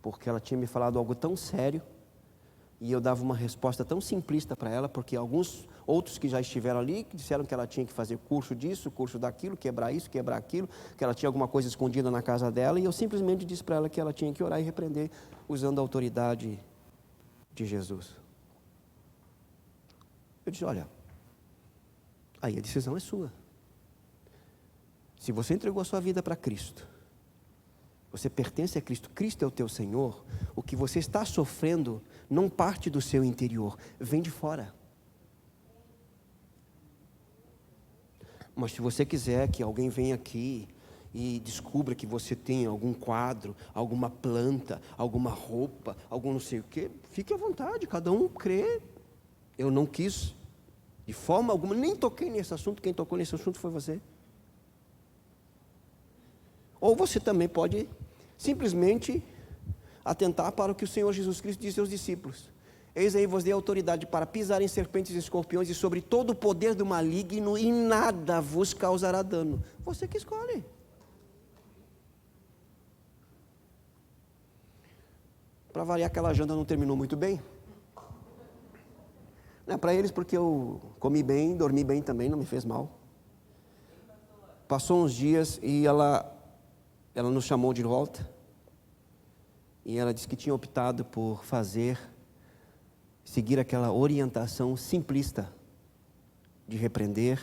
porque ela tinha me falado algo tão sério, e eu dava uma resposta tão simplista para ela, porque alguns outros que já estiveram ali, disseram que ela tinha que fazer curso disso, curso daquilo, quebrar isso, quebrar aquilo, que ela tinha alguma coisa escondida na casa dela, e eu simplesmente disse para ela que ela tinha que orar e repreender, usando a autoridade de Jesus. Eu disse: olha, aí a decisão é sua. Se você entregou a sua vida para Cristo, você pertence a Cristo, Cristo é o teu Senhor, o que você está sofrendo não parte do seu interior, vem de fora. Mas se você quiser que alguém venha aqui e descubra que você tem algum quadro, alguma planta, alguma roupa, algum não sei o quê, fique à vontade, cada um crê. Eu não quis, de forma alguma, nem toquei nesse assunto, quem tocou nesse assunto foi você. Ou você também pode simplesmente atentar para o que o Senhor Jesus Cristo disse aos discípulos: eis aí vos dei autoridade para pisar em serpentes e escorpiões e sobre todo o poder do maligno, e nada vos causará dano. Você que escolhe. Para variar, aquela janta não terminou muito bem. Não é para eles, porque eu comi bem, dormi bem também, não me fez mal. Passou uns dias e ela ela nos chamou de volta e ela disse que tinha optado por seguir aquela orientação simplista de repreender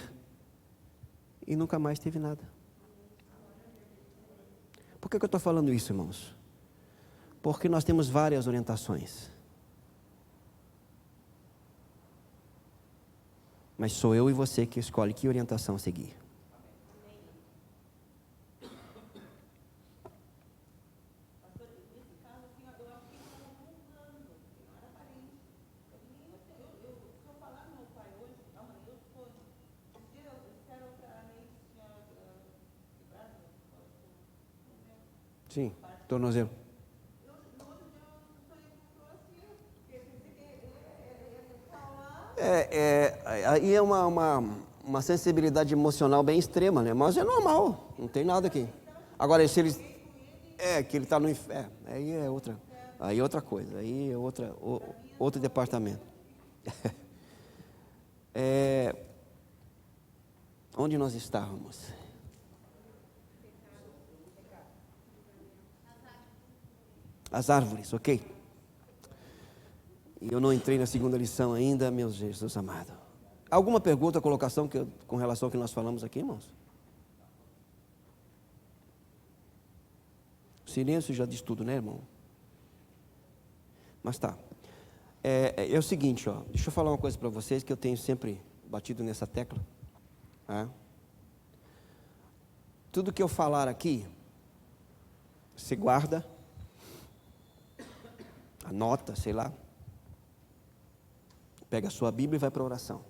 e nunca mais teve nada. Por que eu estou falando isso, irmãos? Porque nós temos várias orientações. Mas sou eu e você que escolhe que orientação seguir. Sim, tornozelo. Aí é uma sensibilidade emocional bem extrema, né? Mas é normal, não tem nada aqui. Agora, se ele... que ele está no inferno, aí é outra coisa, aí é outro departamento. Onde nós estávamos? As árvores, ok? E eu não entrei na segunda lição ainda, meu Jesus amado. Alguma pergunta, colocação com relação ao que nós falamos aqui, irmãos? O silêncio já diz tudo, né, irmão? Mas tá. É o seguinte, ó. Deixa eu falar uma coisa para vocês que eu tenho sempre batido nessa tecla. Tudo que eu falar aqui, você guarda, anota, sei lá. Pega a sua Bíblia e vai para a oração.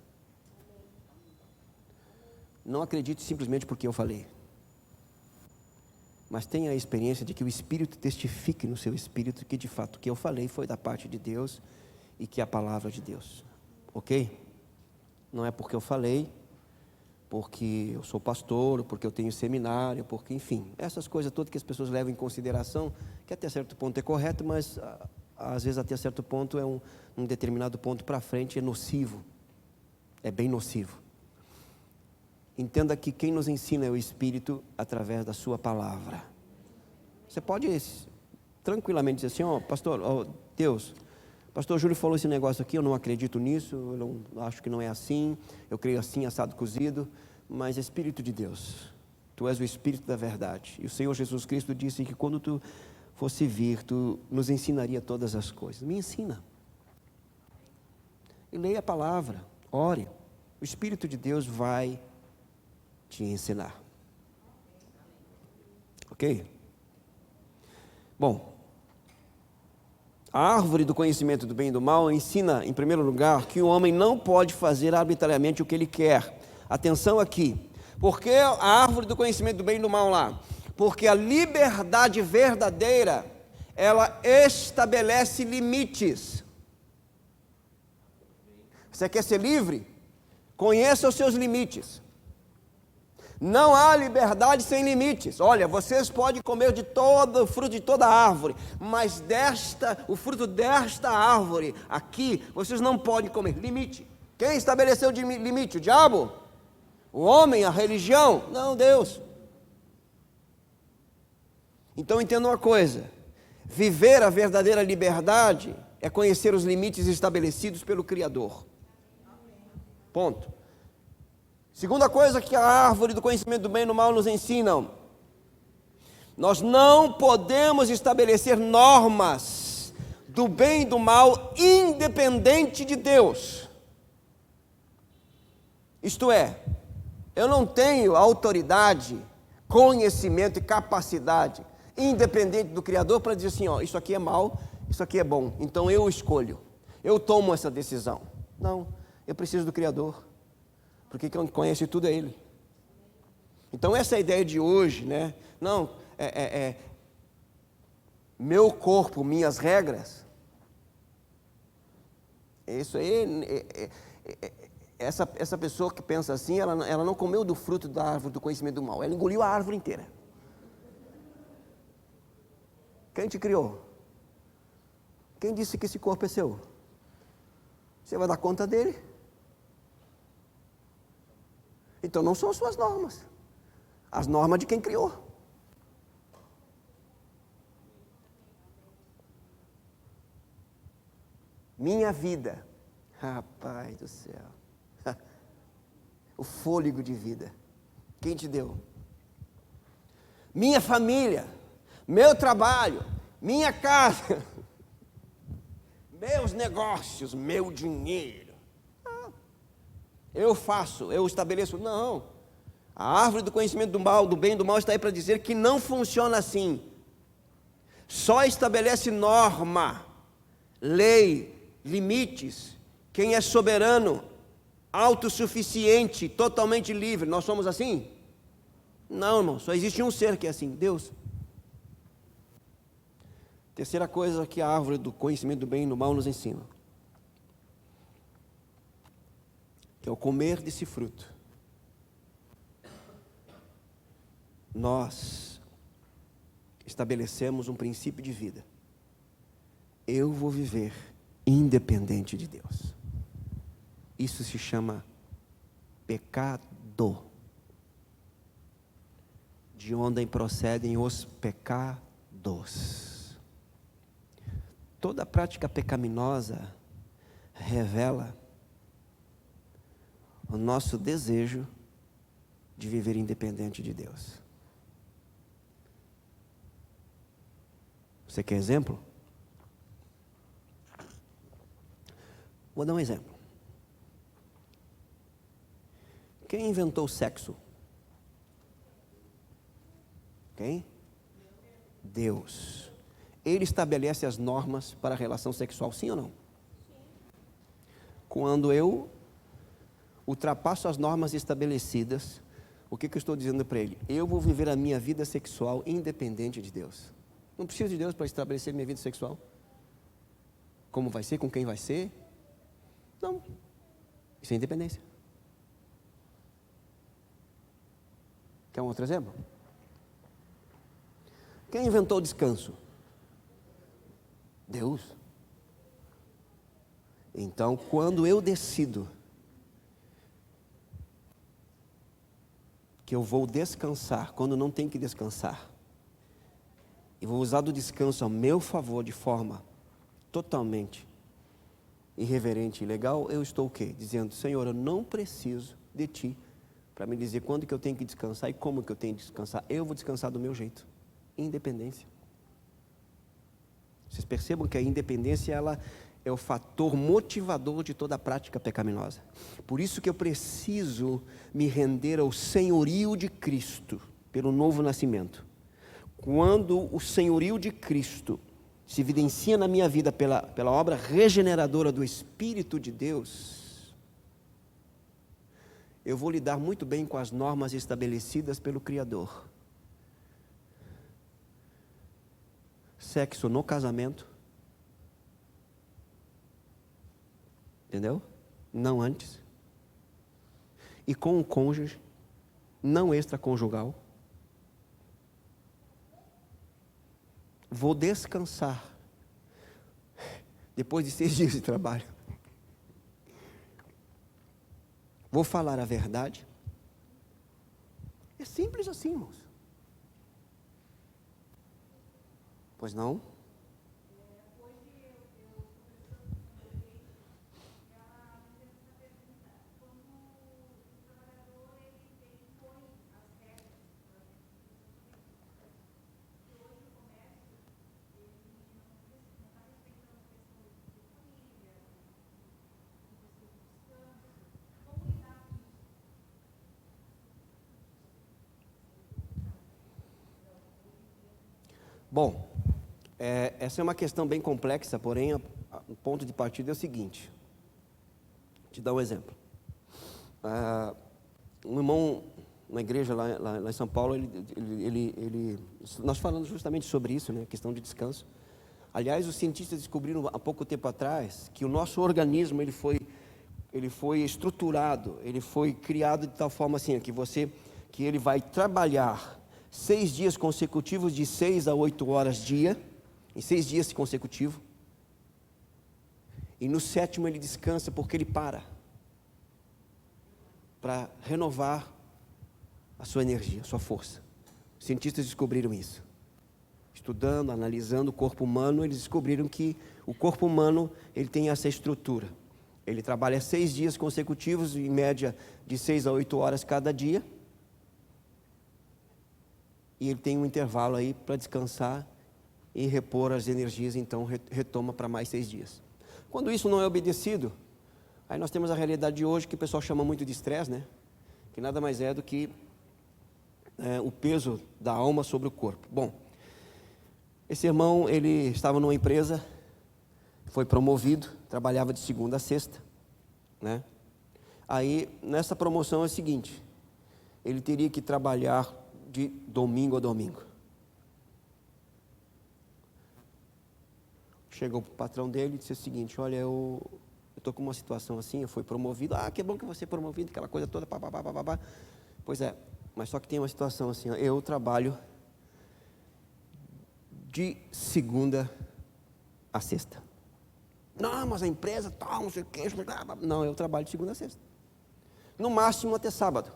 Não acredite simplesmente porque eu falei. Mas tenha a experiência de que o Espírito testifique no seu espírito que de fato o que eu falei foi da parte de Deus e que é a palavra de Deus. Ok? Não é porque eu falei, porque eu sou pastor, porque eu tenho seminário, porque enfim, essas coisas todas que as pessoas levam em consideração, que até certo ponto é correto, mas às vezes até certo ponto um determinado ponto para frente é nocivo, é bem nocivo. Entenda que quem nos ensina é o Espírito através da sua palavra. Você pode tranquilamente dizer assim, pastor, Deus, pastor Júlio falou esse negócio aqui, eu não acredito nisso, eu não, acho que não é assim, eu creio assim, assado, cozido, mas Espírito de Deus, Tu és o Espírito da verdade, e o Senhor Jesus Cristo disse que quando Tu fosse vir, Tu nos ensinaria todas as coisas. Me ensina. E leia a palavra, ore. O Espírito de Deus vai te ensinar. Ok? Bom, a árvore do conhecimento do bem e do mal ensina, em primeiro lugar, que o homem não pode fazer arbitrariamente o que ele quer. Atenção aqui. Por que a árvore do conhecimento do bem e do mal lá? Porque a liberdade verdadeira, ela estabelece limites. Você quer ser livre? Conheça os seus limites. Não há liberdade sem limites. Olha, vocês podem comer de todo o fruto de toda árvore, mas o fruto desta árvore aqui, vocês não podem comer. Limite. Quem estabeleceu o limite? O diabo? O homem? A religião? Não, Deus. Então entenda uma coisa: viver a verdadeira liberdade é conhecer os limites estabelecidos pelo Criador. Ponto. Segunda coisa que a árvore do conhecimento do bem e do mal nos ensinam: nós não podemos estabelecer normas do bem e do mal independente de Deus. Isto é, eu não tenho autoridade, conhecimento e capacidade independente do Criador para dizer assim, isso aqui é mal, isso aqui é bom, então eu escolho, eu tomo essa decisão. Não, eu preciso do Criador. Porque quem conhece tudo é Ele. Então essa é a ideia de hoje, né? Não, meu corpo, minhas regras. Isso aí, essa pessoa que pensa assim, ela não comeu do fruto da árvore do conhecimento do mal, ela engoliu a árvore inteira. Quem te criou? Quem disse que esse corpo é seu? Você vai dar conta dele? Então não são suas normas, as normas de quem criou. Minha vida. Rapaz do céu. O fôlego de vida. Quem te deu? Minha família, meu trabalho, minha casa, meus negócios, meu dinheiro. Eu faço, eu estabeleço. Não. A árvore do conhecimento do mal, do bem e do mal está aí para dizer que não funciona assim. Só estabelece norma, lei, limites. Quem é soberano, autossuficiente, totalmente livre. Nós somos assim? Não, irmão, só existe um ser que é assim, Deus. Terceira coisa que a árvore do conhecimento do bem e do mal nos ensina, que ao comer desse fruto, nós estabelecemos um princípio de vida. Eu vou viver independente de Deus. Isso se chama pecado. De onde procedem os pecados. Toda prática pecaminosa revela o nosso desejo de viver independente de Deus. Você quer exemplo? Vou dar um exemplo. Quem inventou o sexo? Quem? Deus. Ele estabelece as normas para a relação sexual, sim ou não? Sim. Quando eu ultrapasso as normas estabelecidas, o que eu estou dizendo para ele? Eu vou viver a minha vida sexual independente de Deus. Não preciso de Deus para estabelecer minha vida sexual. Como vai ser, com quem vai ser? Não. Isso é independência. Quer um outro exemplo? Quem inventou o descanso? Deus. Então, quando eu decido que eu vou descansar, quando não tenho que descansar, e vou usar do descanso ao meu favor de forma totalmente irreverente e ilegal, eu estou o quê? Dizendo, Senhor, eu não preciso de Ti para me dizer quando que eu tenho que descansar e como que eu tenho que descansar. Eu vou descansar do meu jeito. Independência. Vocês percebam que a independência, ela é o fator motivador de toda a prática pecaminosa. Por isso que eu preciso me render ao senhorio de Cristo, pelo novo nascimento. Quando o senhorio de Cristo se evidencia na minha vida pela obra regeneradora do Espírito de Deus, eu vou lidar muito bem com as normas estabelecidas pelo Criador. Sexo no casamento, entendeu? Não antes. E com o cônjuge, não extraconjugal. Vou descansar depois de 6 dias de trabalho. Vou falar a verdade. É simples assim, irmãos. Pois não? Bom, essa é uma questão bem complexa, porém, o ponto de partida é o seguinte. Vou te dar um exemplo. Um irmão, na igreja lá em São Paulo, nós falamos justamente sobre isso, né, questão de descanso. Aliás, os cientistas descobriram há pouco tempo atrás que o nosso organismo ele foi estruturado, ele foi criado de tal forma assim, que ele vai trabalhar 6 dias consecutivos de 6 a 8 horas dia, em 6 dias consecutivos, e no 7º ele descansa porque ele para renovar a sua energia, a sua força. Os cientistas descobriram isso. Estudando, analisando o corpo humano, eles descobriram que O corpo humano, ele tem essa estrutura. Ele trabalha 6 dias consecutivos, em média de 6 a 8 horas cada dia. E ele tem um intervalo aí para descansar e repor as energias, então retoma para mais 6 dias. Quando isso não é obedecido, aí nós temos a realidade de hoje, que o pessoal chama muito de estresse, né? Que nada mais é do que o peso da alma sobre o corpo. Bom, esse irmão, ele estava numa empresa, foi promovido, trabalhava de segunda a sexta, né? Aí, nessa promoção é o seguinte, ele teria que trabalhar de domingo a domingo. Chegou para o patrão dele e disse o seguinte: olha, eu estou com uma situação assim, eu fui promovido. Ah, que bom que você é promovido, aquela coisa toda, papapá. Pois é, mas só que tem uma situação assim, ó, eu trabalho de segunda a sexta. Não, mas a empresa tal, não sei o que. Não, eu trabalho de segunda a sexta. No máximo até sábado.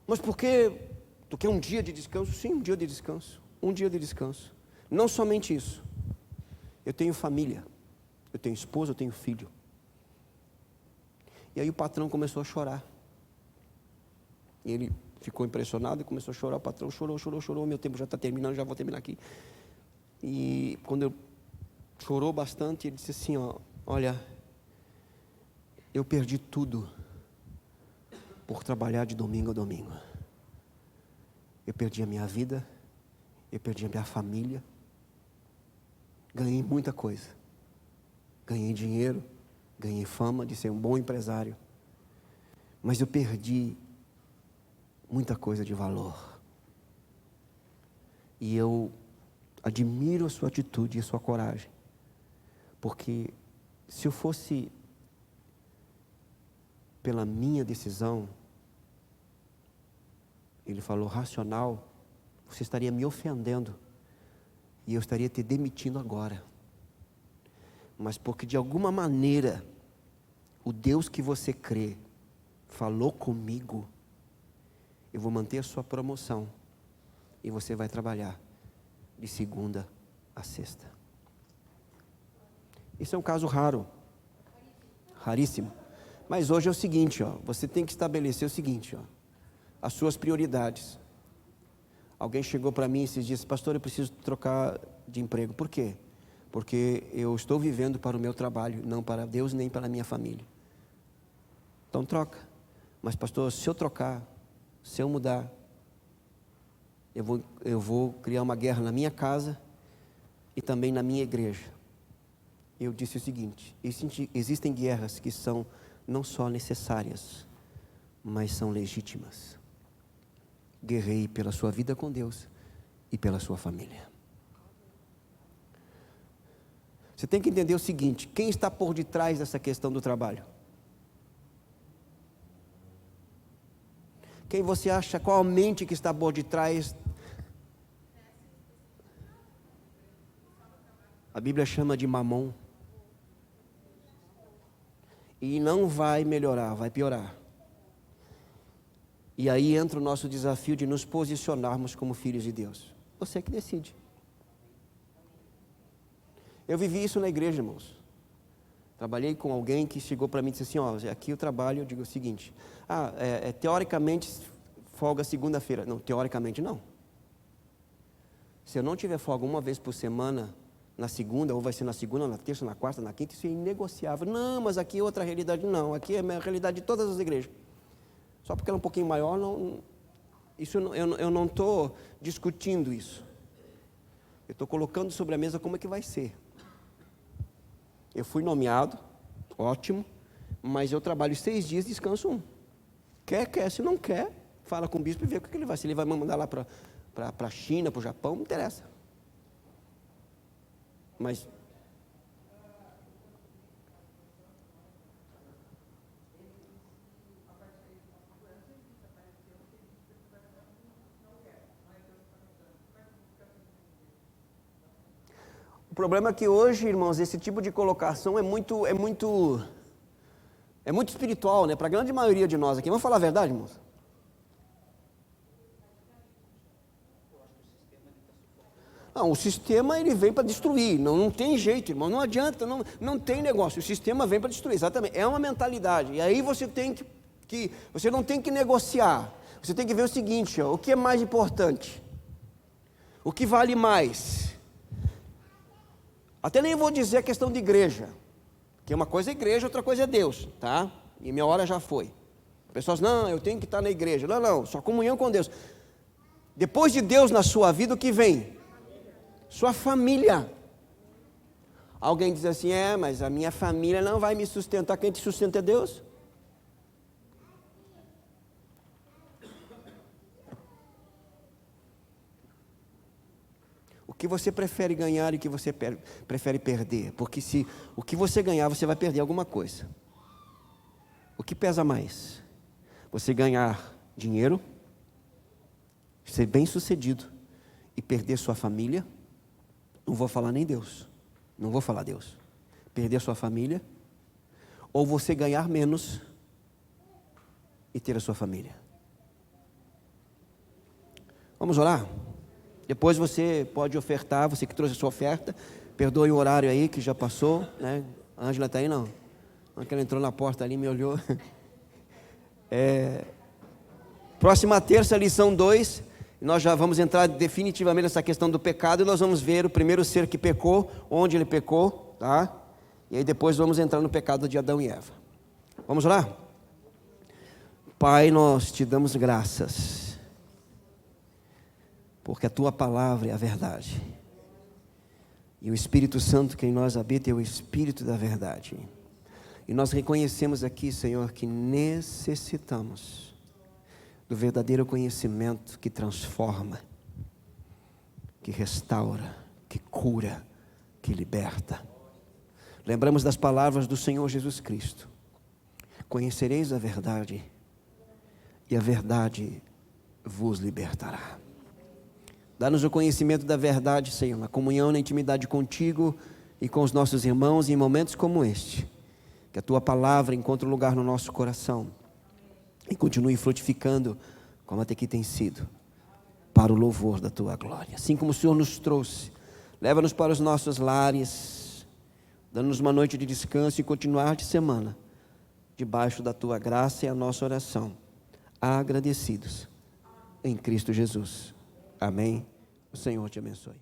Mas por que? Tu quer um dia de descanso? Sim, um dia de descanso. Um dia de descanso. Não somente isso. Eu tenho família. Eu tenho esposa, eu tenho filho. E aí o patrão começou a chorar. E ele ficou impressionado e começou a chorar. O patrão chorou. Meu tempo já está terminando, já vou terminar aqui. E quando ele chorou bastante, ele disse assim, ó, olha, eu perdi tudo por trabalhar de domingo a domingo. Eu perdi a minha vida, eu perdi a minha família, ganhei muita coisa. Ganhei dinheiro, ganhei fama de ser um bom empresário, mas eu perdi muita coisa de valor. E eu admiro a sua atitude e a sua coragem, porque se eu fosse pela minha decisão, ele falou, racional, você estaria me ofendendo e eu estaria te demitindo agora. Mas porque de alguma maneira o Deus que você crê falou comigo, eu vou manter a sua promoção e você vai trabalhar de segunda a sexta. Isso é um caso raro, raríssimo. Mas hoje é o seguinte, ó, você tem que estabelecer o seguinte, ó, as suas prioridades. Alguém chegou para mim esses dias, pastor, eu preciso trocar de emprego. Por quê? Porque eu estou vivendo para o meu trabalho, não para Deus nem para a minha família. Então troca. Mas pastor, se eu trocar, se eu mudar, eu vou criar uma guerra na minha casa e também na minha igreja. Eu disse o seguinte, existem guerras que são não só necessárias, mas são legítimas. Guerrei pela sua vida com Deus e pela sua família. Você tem que entender o seguinte, quem está por detrás dessa questão do trabalho? Quem você acha, qual a mente que está por detrás? A Bíblia chama de mamon. E não vai melhorar, vai piorar. E aí entra o nosso desafio de nos posicionarmos como filhos de Deus. Você que decide. Eu vivi isso na igreja, irmãos. Trabalhei com alguém que chegou para mim e disse assim, ó, aqui eu trabalho, eu digo o seguinte, teoricamente folga segunda-feira. Não, teoricamente não. Se eu não tiver folga uma vez por semana, na segunda, ou vai ser na segunda, na terça, na quarta, na quinta, isso é inegociável. Não, mas aqui é outra realidade. Não, aqui é a realidade de todas as igrejas. Só porque ela é um pouquinho maior, eu não estou discutindo isso. Eu estou colocando sobre a mesa como é que vai ser. Eu fui nomeado, ótimo, mas eu trabalho 6 dias e descanso 1. Quer, se não quer, fala com o bispo e vê o que ele vai. Se ele vai me mandar lá para a China, para o Japão, não interessa. Mas o problema é que hoje, irmãos, esse tipo de colocação é muito espiritual, né? Para a grande maioria de nós aqui. Vamos falar a verdade, irmãos? Não, o sistema ele vem para destruir, não tem jeito, irmão, não adianta, não tem negócio, o sistema vem para destruir, exatamente, é uma mentalidade, e aí você tem você não tem que negociar, você tem que ver o seguinte, ó, o que é mais importante, o que vale mais, até nem vou dizer a questão de igreja, que uma coisa é igreja, outra coisa é Deus, tá? E minha hora já foi. Pessoas, não, eu tenho que estar na igreja. Não, só comunhão com Deus. Depois de Deus na sua vida, o que vem? Sua família. Alguém diz assim, mas a minha família não vai me sustentar. Quem te sustenta é Deus. O que você prefere ganhar e o que você prefere perder? Porque se o que você ganhar, você vai perder alguma coisa. O que pesa mais? Você ganhar dinheiro, ser bem-sucedido e perder sua família? Não vou falar nem Deus. Não vou falar Deus. Perder sua família? Ou você ganhar menos e ter a sua família? Vamos orar? Depois você pode ofertar, você que trouxe a sua oferta. Perdoe o horário aí que já passou, né? A Ângela está aí, não? Ela entrou na porta ali e me olhou. Próxima terça, lição 2. Nós já vamos entrar definitivamente nessa questão do pecado. E nós vamos ver o primeiro ser que pecou, onde ele pecou, tá? E aí depois vamos entrar no pecado de Adão e Eva. Vamos orar? Pai, nós te damos graças, porque a tua palavra é a verdade. E o Espírito Santo que em nós habita é o Espírito da verdade. E nós reconhecemos aqui, Senhor, que necessitamos do verdadeiro conhecimento que transforma, que restaura, que cura, que liberta. Lembramos das palavras do Senhor Jesus Cristo. Conhecereis a verdade, e a verdade vos libertará. Dá-nos o conhecimento da verdade, Senhor, na comunhão, na intimidade contigo e com os nossos irmãos, em momentos como este. Que a tua palavra encontre um lugar no nosso coração e continue frutificando como até aqui tem sido, para o louvor da tua glória. Assim como o Senhor nos trouxe, leva-nos para os nossos lares, dando-nos uma noite de descanso e continuar de semana, debaixo da tua graça e a nossa oração, agradecidos em Cristo Jesus. Amém. O Senhor te abençoe.